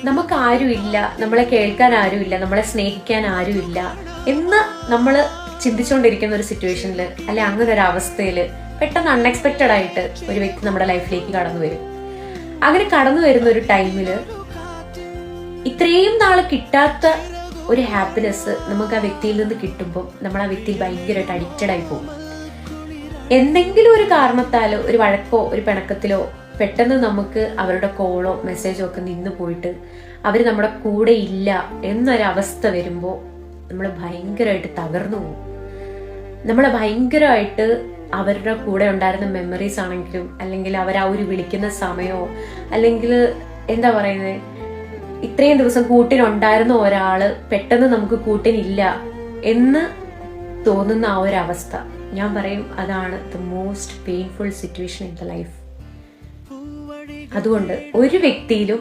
നമുക്ക് ആരുമില്ല, നമ്മളെ കേൾക്കാൻ ആരുമില്ല, നമ്മളെ സ്നേഹിക്കാൻ ആരുമില്ല എന്ന് നമ്മൾ ചിന്തിച്ചുകൊണ്ടിരിക്കുന്ന ഒരു സിറ്റുവേഷനിൽ അല്ലെ അങ്ങനെ ഒരു അവസ്ഥയിൽ പെട്ടെന്ന് അൺഎക്സ്പെക്റ്റഡ് ആയിട്ട് ഒരു വ്യക്തി നമ്മുടെ ലൈഫിലേക്ക് കടന്നു വരും. അങ്ങനെ കടന്നു വരുന്ന ഒരു ടൈമില് ഇത്രയും നാള് കിട്ടാത്ത ഒരു ഹാപ്പിനെസ് നമുക്ക് ആ വ്യക്തിയിൽ നിന്ന് കിട്ടുമ്പോൾ നമ്മൾ ആ വ്യക്തിയിൽ ഭയങ്കരമായിട്ട് അഡിക്റ്റഡ് ആയി പോകും. എന്തെങ്കിലും ഒരു കാരണത്താലോ ഒരു വഴക്കോ ഒരു പിണക്കത്തിലോ പെട്ടെന്ന് നമുക്ക് അവരുടെ കോളോ മെസ്സേജോ ഒക്കെ നിന്ന് പോയിട്ട് അവർ നമ്മുടെ കൂടെ ഇല്ല എന്നൊരവസ്ഥ വരുമ്പോൾ നമ്മൾ ഭയങ്കരമായിട്ട് തകർന്നു പോകും. നമ്മൾ ഭയങ്കരമായിട്ട് അവരുടെ കൂടെ ഉണ്ടായിരുന്ന മെമ്മറീസ് ആണെങ്കിലും അല്ലെങ്കിൽ അവർ ആ ഒരു വിളിക്കുന്ന സമയമോ അല്ലെങ്കിൽ എന്താ പറയുന്നത്, ഇത്രയും ദിവസം കൂട്ടിനുണ്ടായിരുന്ന ഒരാള് പെട്ടെന്ന് നമുക്ക് കൂട്ടിനില്ല എന്ന് തോന്നുന്ന ആ ഒരു അവസ്ഥ, ഞാൻ പറയും അതാണ് the most painful situation in the life. അതുകൊണ്ട് ഒരു വ്യക്തിയിലും